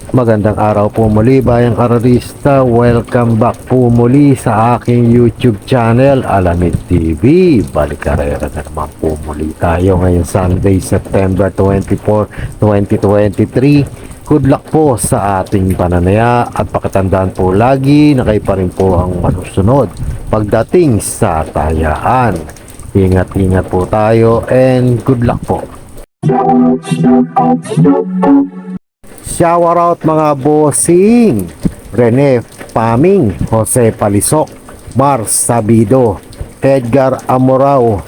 Magandang araw po muli bayang kararista. Welcome back po muli sa aking YouTube channel Alamid TV. Balik-karera na naman po muli tayo ngayon Sunday, September 24, 2023. Good luck po sa ating pananaya at pakatandaan po lagi na kayo pa rin po ang masusunod pagdating sa tayaan. Ingat-ingat po tayo and good luck po. Shower out mga bossing, Rene Paming, Jose Palisok, Mars Sabido, Edgar Amorao,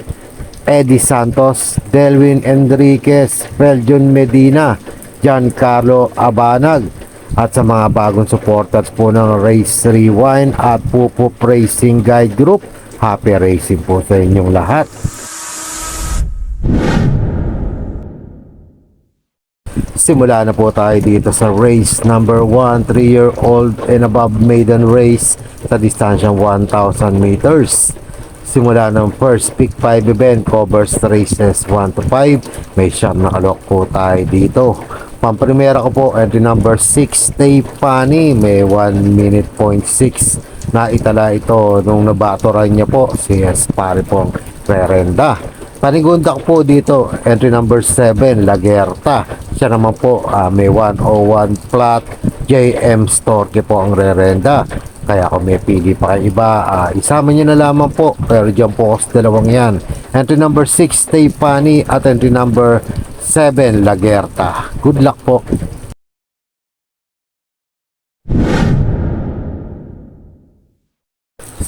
Eddie Santos, Delwin Enriquez, Feljon Medina, Giancarlo Abanag, at sa mga bagong supporters po ng Race Rewind at Pupup Racing Guide Group, happy racing po sa inyong lahat. Simula na po tayo dito sa race number 1, 3-year-old and above maiden race sa distansyang 1,000 meters. Simula ng first pick 5 event, covers races 1 to 5. May siyam na kalok po tayo dito. Pamprimera ko po, entry number 6, Stefani. May 1 minute 0.6 na itala ito nung nabatoran niya po si Espari pong Rerenda. Panigunda ko po dito, entry number 7, Lagerta. Siya naman po may 101 flat, JM Storke po ang rerenda. Kaya kung may pili pa kayo iba, isama nyo na lamang po. Pero dyan po sa dalawang yan. Entry number 6, Stefani, at entry number 7, Lagerta. Good luck po.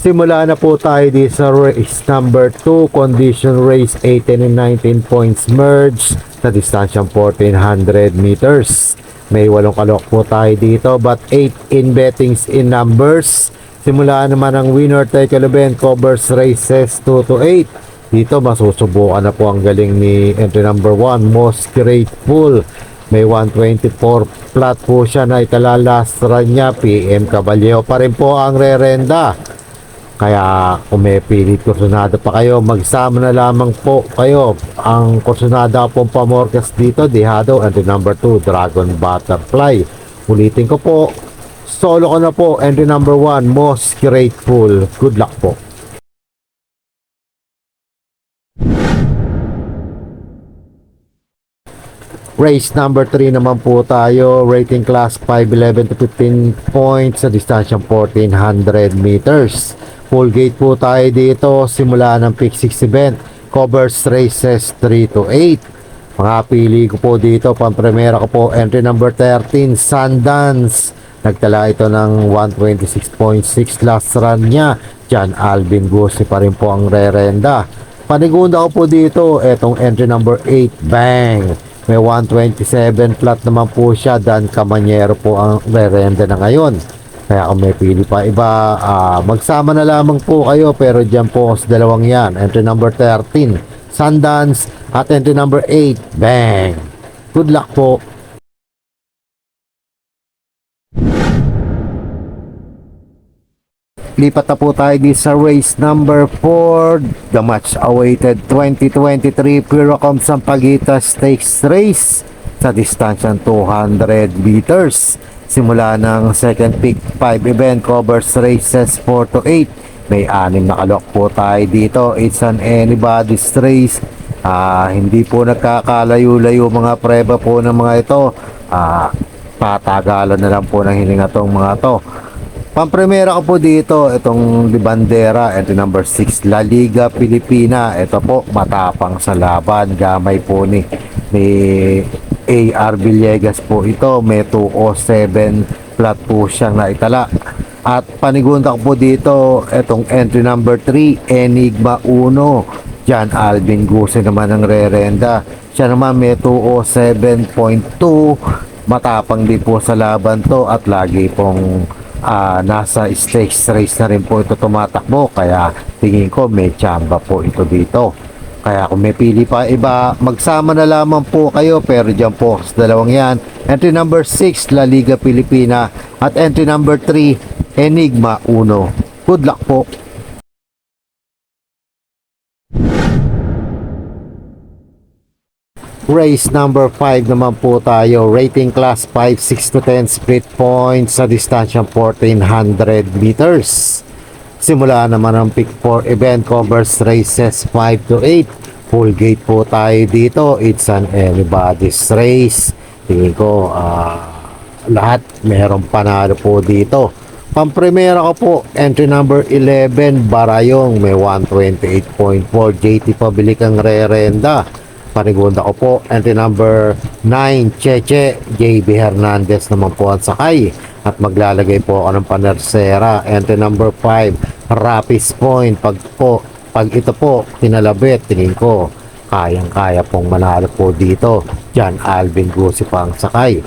Simula na po tayo dito sa race number 2, condition race 18 and 19 points merge sa distansyang 1400 meters. May 8 kalok po tayo dito but 8 in bettings in numbers. Simula naman ang winner take event, covers races 2 to 8. Dito masusubukan na po ang galing ni entry number 1, Most Grateful. May 124 flat po siya na itala last run niya. PM Caballero pa rin po ang rerenda. Kaya kung may pilit kursunada pa kayo, magsama na lamang po kayo. Ang kursunada pong pamorkas dito, Dihado, entry number 2, Dragon Butterfly. Ulitin ko po, solo ko na po, entry number 1, Most Grateful. Good luck po. Race number 3 naman po tayo, rating class 511 to 15 points sa distansyang 1400 meters. Full gate po tayo dito, simula ng pick 6 event, covers races 3 to 8. Mga pili ko po dito, pampremera ko po, entry number 13, Sundance. Nagtala ito ng 126.6 last run niya. John Alvin Gusi pa rin po ang rerenda. Panigunda ko po dito, etong entry number 8, Bang. May 127 flat naman po siya. Dan Camanyero po ang rerenda na ngayon. Kaya kung may pili pa iba, magsama na lamang po kayo. Pero dyan po sa dalawang yan, entry number 13, Sundance, at entry number 8, Bang. Good luck po. Lipat na po tayo di sa race number 4, the much awaited 2023 Pirocom Sampaguita Stakes Race sa distansyang 200 meters. Simula ng second pick 5 event, covers races 4 to 8. May 6 na kalok po tayo dito. It's an anybody's race. Hindi po nagkakalayo-layo mga preba po ng mga ito. Patagalan na lang po ng hininga tong mga to. Pampremera ko po dito, itong Libandera, entry number 6, La Liga Pilipina. Ito po, matapang sa laban. Gamay po ni A.R. Villegas po ito. May 207 flat po siyang naitala. At panigunda ko po dito, itong entry number 3, Enigma 1. John Alvin Guse naman ang rerenda. Siya naman may 207.2. Matapang din po sa laban to at lagi pong nasa stakes race na rin po ito tumatakbo, kaya tingin ko may tsamba po ito dito. Kaya kung may pili pa iba, magsama na lamang po kayo. Pero dyan po sa dalawang yan, entry number 6, La Liga Pilipina, at entry number 3, Enigma 1. Good luck po. Race number 5 naman po tayo. Rating class 5, 6 to 10 split points sa distansyang 1400 meters. Simula naman ang pick 4 event covers races 5 to 8. Full gate po tayo dito. It's an anybody's race. Tingin ko lahat merong panalo po dito. Pampremera ko po, entry number 11 Barayong, may 128.4. JT Pabilikang Rerenda. Panigunda ko po, entry number 9 Cheche JB Hernandez naman po ang sakay. At maglalagay po ako ng panersera, entry number 5 Rapis Point. Pag ito po tinalabit, tingin ko kayang-kaya pong manalo po dito. John Alvin Gusi pa ang sakay.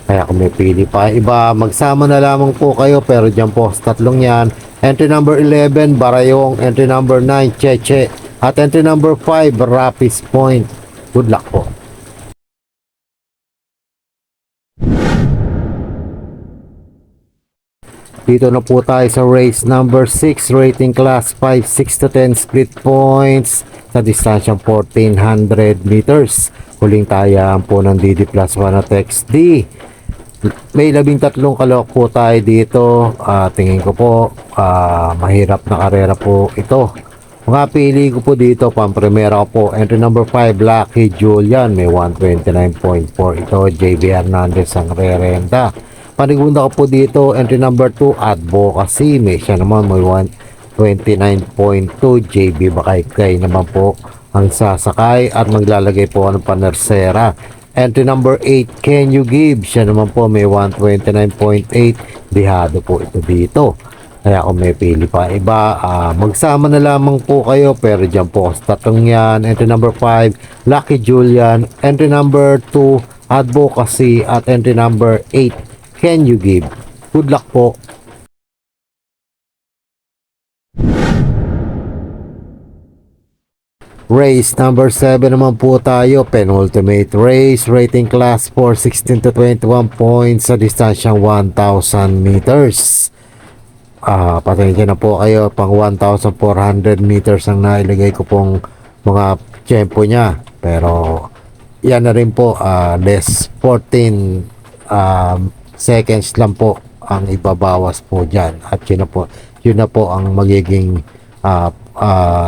Kaya kung may pili pa iba, magsama na lamang po kayo. Pero dyan po sa tatlong yan, entry number 11 Barayong, entry number 9 Cheche, at entry number 5 Rapis Point. Good luck po. Dito na po tayo sa race number 6, rating class 5, 6 to 10 split points sa distansyang 1400 meters. Huling tayaan po ng DD Plus 1 at XD. May 13 kalok po tayo dito. Tingin ko po mahirap na karera po ito. Mga pili ko po dito, pampremera ko po, entry number 5 Lucky Julian, may 129.4 ito. JB Hernandez ang rerenta. Panigunda ko po dito, entry number 2 Advocacy, may siya naman may 129.2. JB Bakaykay naman po ang sasakay at maglalagay po ng panersera. Entry number 8, Can You Give? Siya naman po may 129.8. Dihado po ito dito. Kaya kung may pili pa iba, magsama na lamang po kayo. Pero dyan po sa tatlong yan. Entry number 5, Lucky Julian. Entry number 2, Advocacy. At entry number 8, Can You Give? Good luck po. Race number 7 naman po tayo, penultimate race, rating class 4, 16 to 21 points sa distansyang 1,000 meters. Pasensya na po kayo, pang 1,400 meters ang nailagay ko pong mga tempo niya. Pero yan na rin po, less 14 seconds lang po ang ibabawas po dyan. At yun na po ang magiging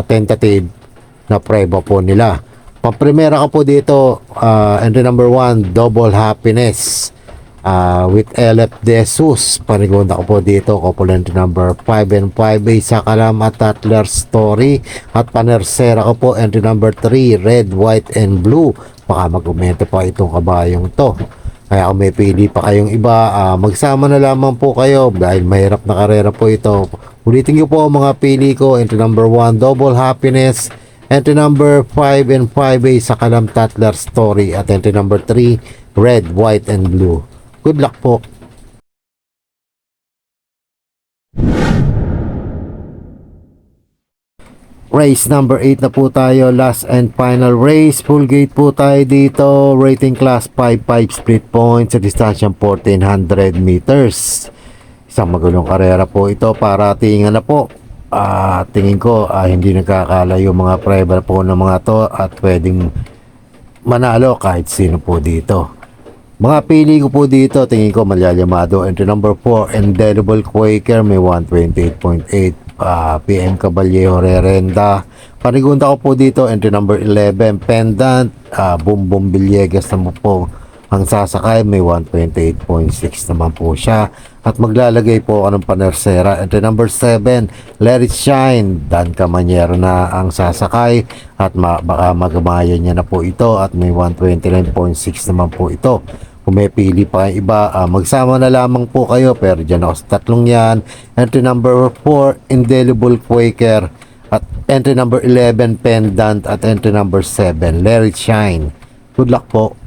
tentative na preba po nila. Pampremera ko po dito, entry number 1 Double Happiness with Elep De Jesus. Panigunda ko po dito, couple entry number 5 and 5A sa Kalam at Tatler Story. At panersera ko po entry number 3 Red, White and Blue. Baka mag-umento pa itong kabayong to. Kaya kung may pili pa kayong iba, magsama na lamang po kayo dahil mahirap na karera po ito. Ulitin ko po ang mga pili ko, entry number 1 Double Happiness, entry number 5 and 5A sa Kalam Tatler Story, at entry number 3 Red, White and Blue. Good luck po. Race number 8 na po tayo, last and final race. Full gate po tayo dito, rating class 5-5 split points sa distansyang 1400 meters. Isang magulong karera po ito, para tingnan na po. Tingin ko hindi nagkakalayo mga preba po ng mga to at pwedeng manalo kahit sino po dito. Mga pili ko po dito, tingin ko malyalyamado. Entry number 4 Indelible Quaker, may 128.8. PM Caballero Rerenda. Panigunda ko po dito, entry number 11 Pendant, Boom Boom Villegas naman po ang sasakay, may 128.6 naman po siya. At maglalagay po ako ng panersera, entry number 7 Let It Shine, Dan Camanyero na ang sasakay at baka magamayan niya na po ito at may 129.6 naman po ito. Kung may pili pa iba, magsama na lamang po kayo. Pero dyan ako sa tatlong yan, entry number 4 Indelible Quaker, at entry number 11 Pendant, at entry number 7 Let It Shine. Good luck po.